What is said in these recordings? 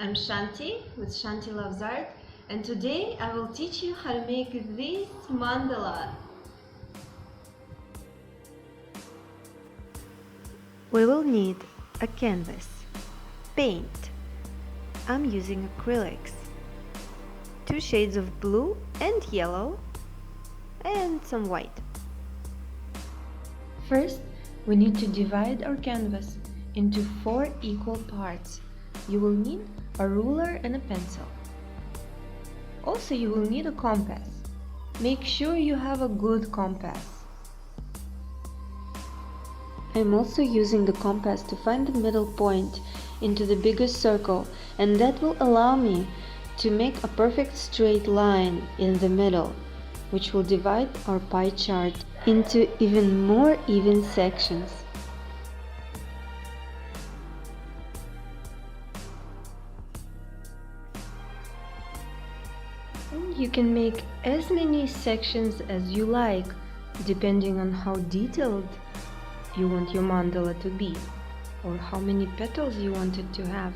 I'm Shanti with Shanti Loves Art, and today I will teach you how to make this mandala. We will need a canvas, paint, I'm using acrylics, 2 shades of blue and yellow, and some white. First, we need to divide our canvas into 4 equal parts. You will need a ruler and a pencil. Also, you will need a compass. Make sure you have a good compass. I'm also using the compass to find the middle point into the biggest circle, and that will allow me to make a perfect straight line in the middle, which will divide our pie chart into even more even sections. You can make as many sections as you like, depending on how detailed you want your mandala to be, or how many petals you want it to have.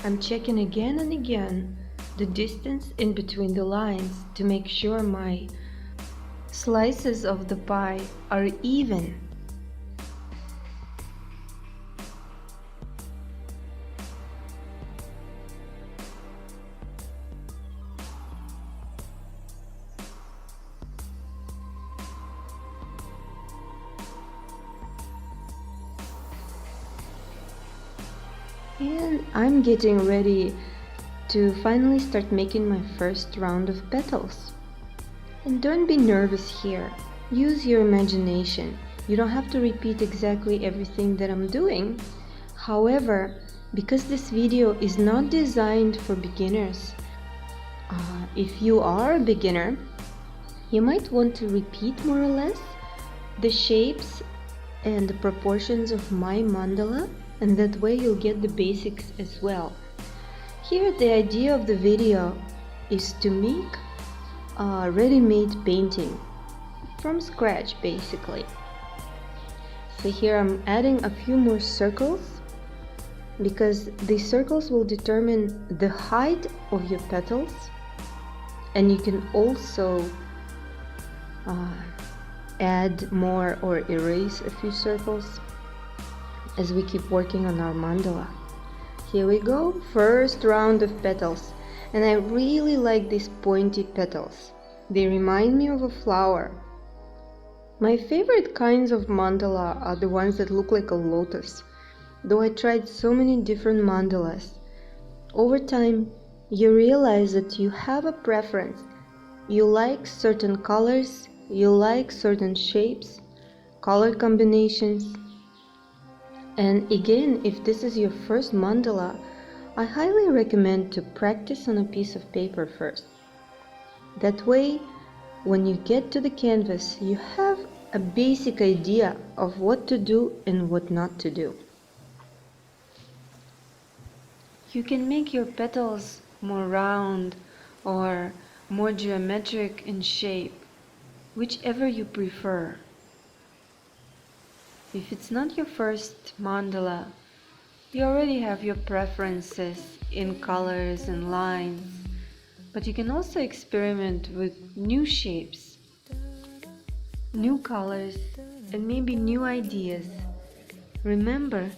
I'm checking again and again the distance in between the lines to make sure my slices of the pie are even. And I'm getting ready to finally start making my first round of petals. And don't be nervous here. Use your imagination. You don't have to repeat exactly everything that I'm doing. However, because this video is not designed for beginners, if you are a beginner, you might want to repeat more or less the shapes and the proportions of my mandala, and that way you'll get the basics as well. Here the idea of the video is to make a ready-made painting from scratch basically. So here I'm adding a few more circles because these circles will determine the height of your petals, and you can also add more or erase a few circles as we keep working on our mandala. Here we go, first round of petals, and I really like these pointy petals. They remind me of a flower. My favorite kinds of mandala are the ones that look like a lotus, though I tried so many different mandalas. Over time, you realize that you have a preference. You like certain colors, you like certain shapes, color combinations. And again, if this is your first mandala, I highly recommend to practice on a piece of paper first. That way, when you get to the canvas, you have a basic idea of what to do and what not to do. You can make your petals more round or more geometric in shape, whichever you prefer. If it's not your first mandala, you already have your preferences in colors and lines, but you can also experiment with new shapes, new colors, and maybe new ideas. Remember,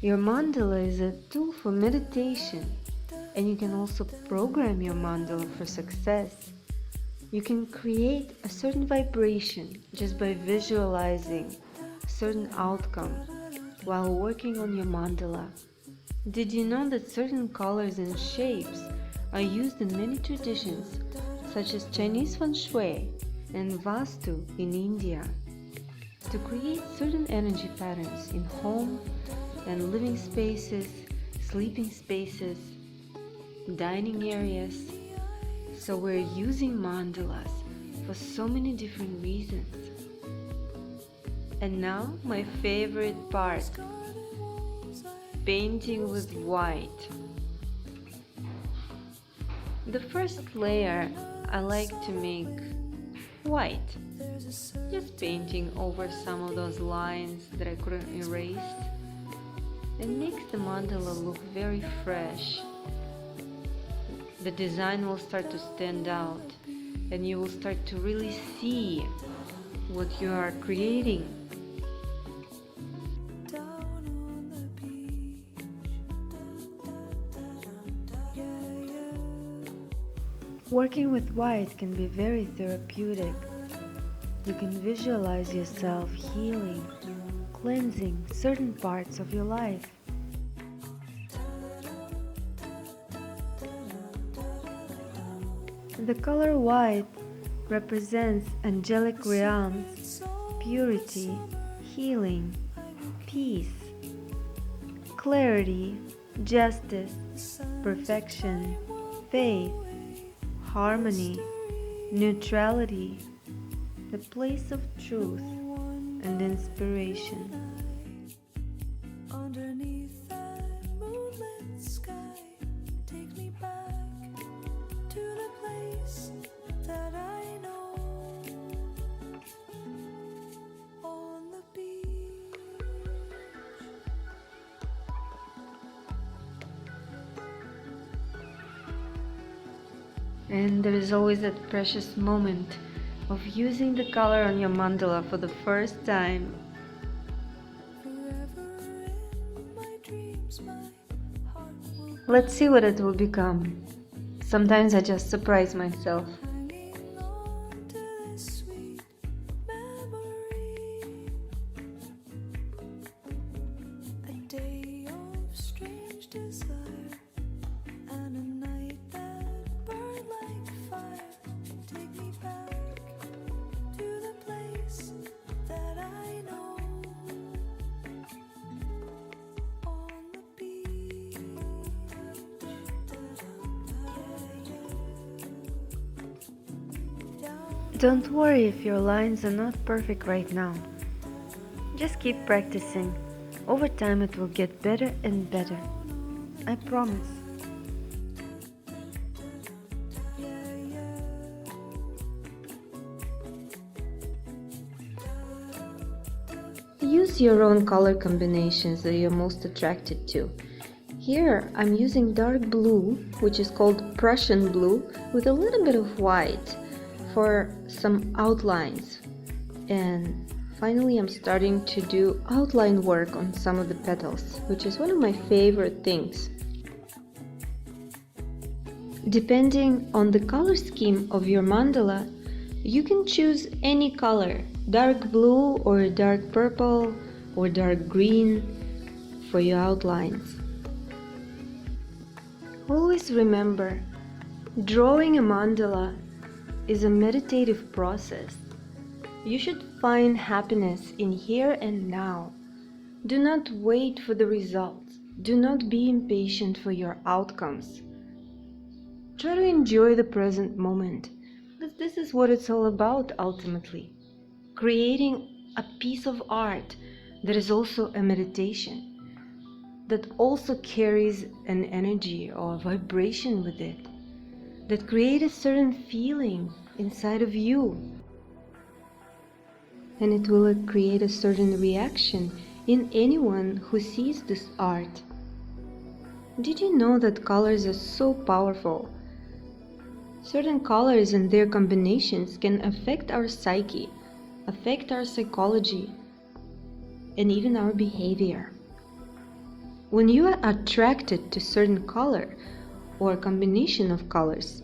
your mandala is a tool for meditation, and you can also program your mandala for success. You can create a certain vibration just by visualizing certain outcome while working on your mandala. Did you know that certain colors and shapes are used in many traditions, such as Chinese feng shui and Vastu in India, to create certain energy patterns in home and living spaces, sleeping spaces, dining areas? So we're using mandalas for so many different reasons. And now my favorite part, painting with white. The first layer I like to make white, just painting over some of those lines that I couldn't erase. It makes the mandala look very fresh. The design will start to stand out, and you will start to really see what you are creating. Working with white can be very therapeutic. You can visualize yourself healing, cleansing certain parts of your life. The color white represents angelic realms, purity, healing, peace, clarity, justice, perfection, faith, harmony, neutrality, the place of truth and inspiration. Underneath that moonlit sky, take me back to the place that I know, on the beach. And there is always that precious moment of using the color on your mandala for the first time. Forever in my dreams, my heart will Let's see what it will become. Sometimes I just surprise myself. hanging on to this sweet memory. A day of strange desire, and a night that burned like fire. Take me back to the place that I know, on the beach. Don't worry if your lines are not perfect right now. Just keep practicing. Over time it will get better and better. I promise. Use your own color combinations that you're most attracted to. Here I'm using dark blue, which is called Prussian blue, with a little bit of white for some outlines. And finally I'm starting to do outline work on some of the petals, which is one of my favorite things. Depending on the color scheme of your mandala, you can choose any color, dark blue or dark purple or dark green for your outlines. Always remember, drawing a mandala is a meditative process. You should find happiness in here and now. Do not wait for the results. Do not be impatient for your outcomes. Try to enjoy the present moment, because this is what it's all about ultimately. Creating a piece of art that is also a meditation, that also carries an energy or a vibration with it, that creates a certain feeling inside of you. And it will create a certain reaction in anyone who sees this art. Did you know that colors are so powerful? Certain colors and their combinations can affect our psyche, affect our psychology, and even our behavior. When you are attracted to certain color or combination of colors,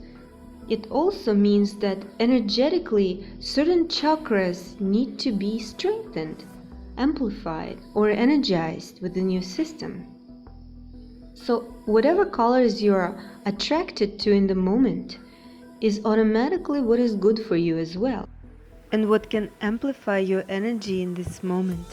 it also means that energetically certain chakras need to be strengthened, amplified, or energized within your system. So whatever colors you are attracted to in the moment is automatically what is good for you as well, and what can amplify your energy in this moment.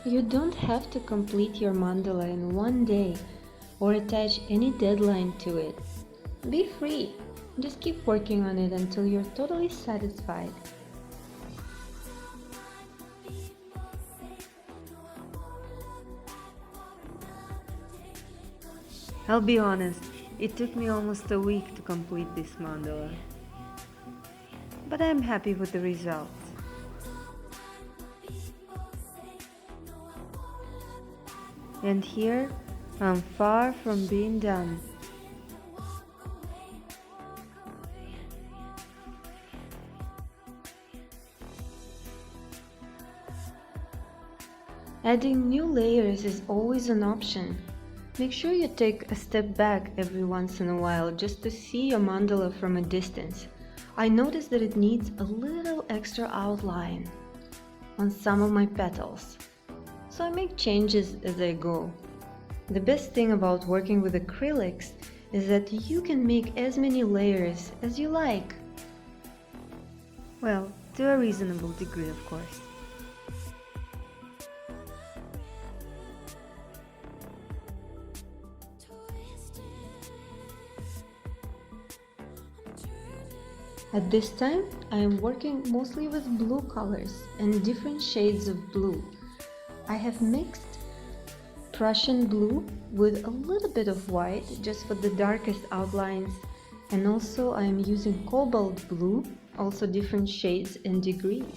You don't have to complete your mandala in one day or attach any deadline to it. Be free. Just keep working on it until you're totally satisfied. I'll be honest, it took me almost a week to complete this mandala. But I'm happy with the results. And here, I'm far from being done. Adding new layers is always an option. Make sure you take a step back every once in a while just to see your mandala from a distance. I noticed that it needs a little extra outline on some of my petals, so I make changes as I go. The best thing about working with acrylics is that you can make as many layers as you like. Well, to a reasonable degree, of course. At this time, I am working mostly with blue colors and different shades of blue. I have mixed Prussian blue with a little bit of white just for the darkest outlines, and also I am using cobalt blue, also different shades and degrees.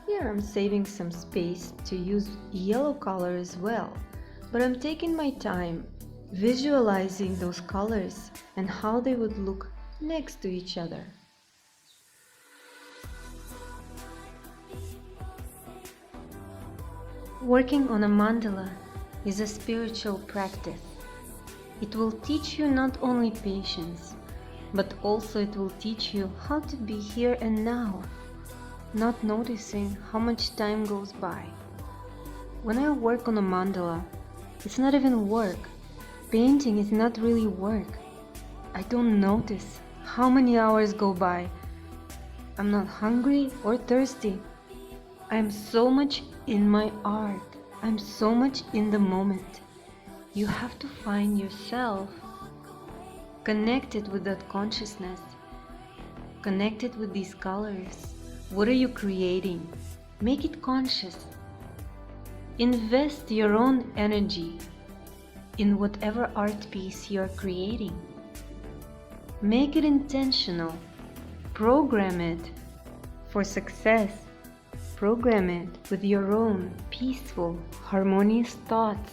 Here I'm saving some space to use yellow color as well, but I'm taking my time visualizing those colors and how they would look next to each other. Working on a mandala is a spiritual practice. It will teach you not only patience, but also it will teach you how to be here and now, not noticing how much time goes by. When I work on a mandala, it's not even work. Painting is not really work. I don't notice how many hours go by. I'm not hungry or thirsty. I'm so much in my art. I'm so much in the moment. You have to find yourself connected with that consciousness, connected with these colors. What are you creating? Make it conscious. Invest your own energy in whatever art piece you're creating. Make it intentional. Program it for success. Program it with your own peaceful, harmonious thoughts.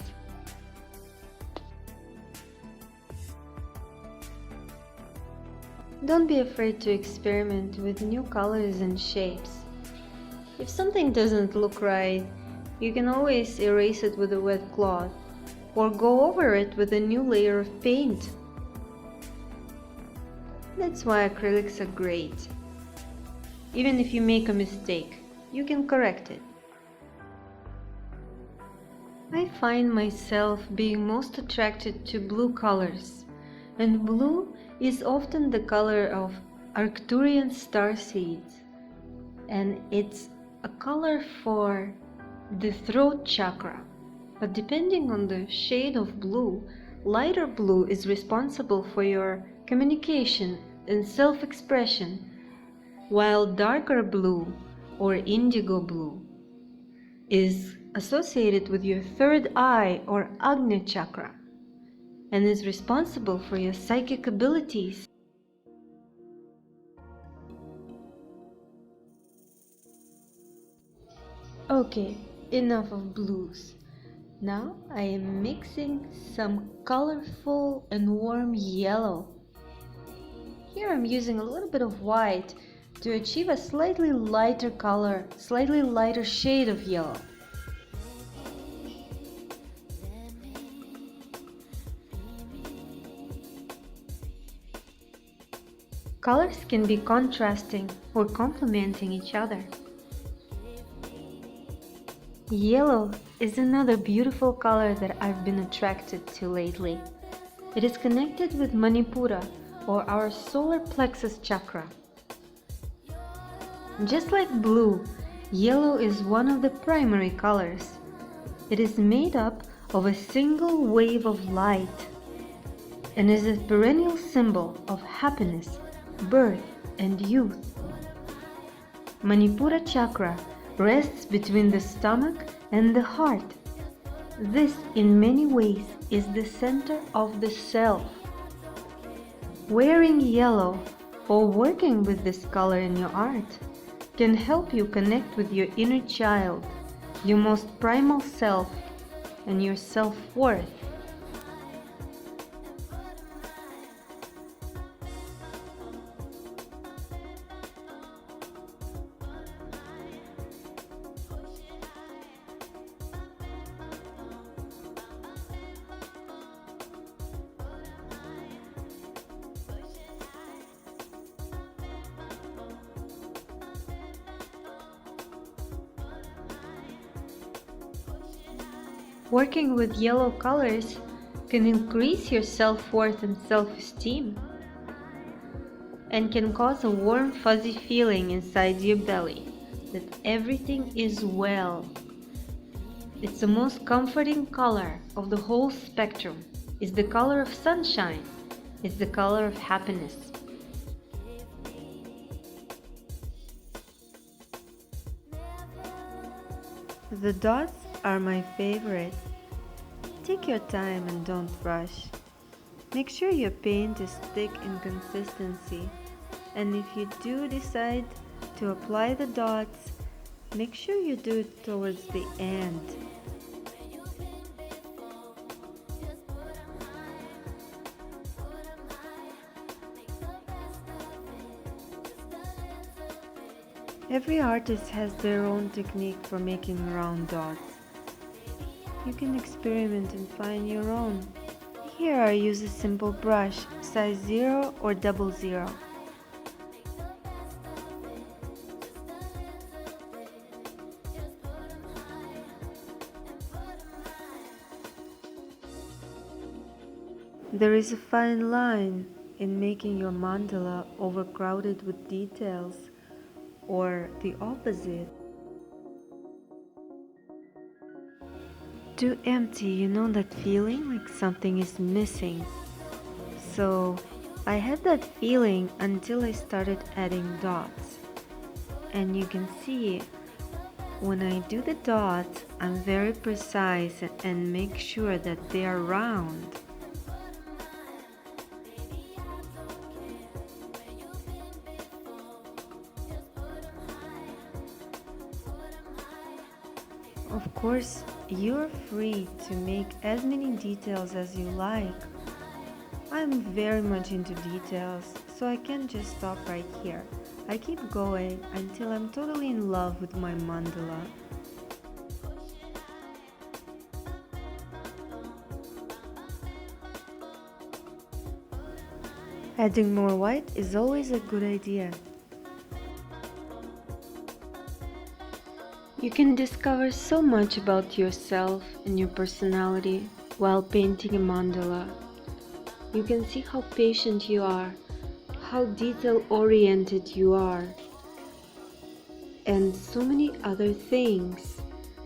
Don't be afraid to experiment with new colors and shapes. If something doesn't look right, you can always erase it with a wet cloth or go over it with a new layer of paint. That's why acrylics are great. Even if you make a mistake, you can correct it. I find myself being most attracted to blue colors, and blue is often the color of Arcturian star seeds, and it's a color for the throat chakra. But depending on the shade of blue, lighter blue is responsible for your communication and self-expression, while darker blue or indigo blue is associated with your third eye or Agnya chakra and is responsible for your psychic abilities. Okay, enough of blues. Now I am mixing some colorful and warm yellow. Here I'm using a little bit of white to achieve a slightly lighter color, slightly lighter shade of yellow. Colors can be contrasting or complementing each other. Yellow is another beautiful color that I've been attracted to lately. It is connected with Manipura, or our solar plexus chakra. Just like blue, yellow is one of the primary colors. It is made up of a single wave of light. and is a perennial symbol of happiness, birth, and youth. Manipura chakra rests between the stomach and the heart. This, in many ways, is the center of the self. Wearing yellow or working with this color in your art can help you connect with your inner child, your most primal self, and your self-worth. Working with yellow colors can increase your self-worth and self-esteem, and can cause a warm, fuzzy feeling inside your belly that everything is well. It's the most comforting color of the whole spectrum. It's the color of sunshine. It's the color of happiness. The dots are my favorite. Take your time and don't rush. Make sure your paint is thick in consistency, and if you do decide to apply the dots, make sure you do it towards the end. Every artist has their own technique for making round dots. You can experiment and find your own. Here I use a simple brush, size 0 or 00. There is a fine line in making your mandala overcrowded with details, or the opposite. Too empty, you know that feeling like something is missing. So I had that feeling until I started adding dots. And you can see when I do the dots, I'm very precise and make sure that they are round. Of course, you're free to make as many details as you like. I'm very much into details, so I can't just stop right here. I keep going until I'm totally in love with my mandala. Adding more white is always a good idea. You can discover so much about yourself and your personality while painting a mandala. You can see how patient you are, how detail-oriented you are, and so many other things.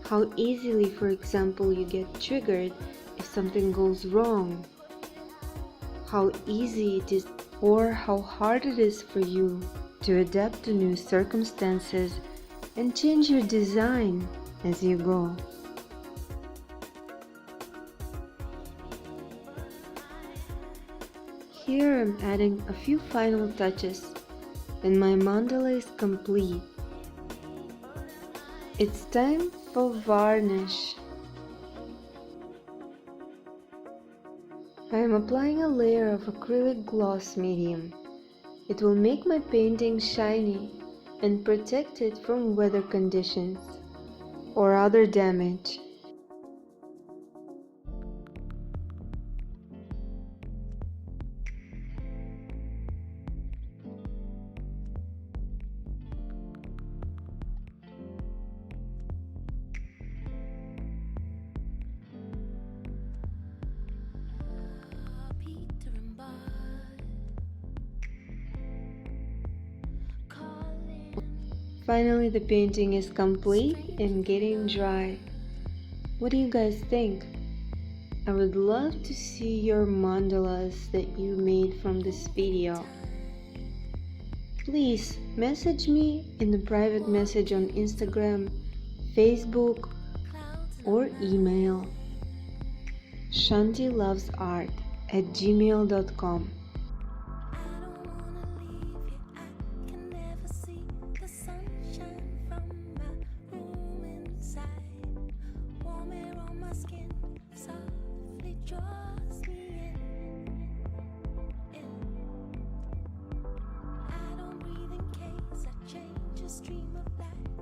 How easily, for example, you get triggered if something goes wrong. How easy it is or how hard it is for you to adapt to new circumstances and change your design as you go. Here I'm adding a few final touches and my mandala is complete. It's time for varnish. I am applying a layer of acrylic gloss medium. It will make my painting shiny and protect it from weather conditions or other damage. Finally, the painting is complete and getting dry. What do you guys think? I would love to see your mandalas that you made from this video. Please message me in the private message on Instagram, Facebook, or email shantilovesart@gmail.com. I don't wanna leave you. I can never see the sunshine from my room inside. Warm air on my skin softly draws me in. I don't breathe in case I change a stream of light.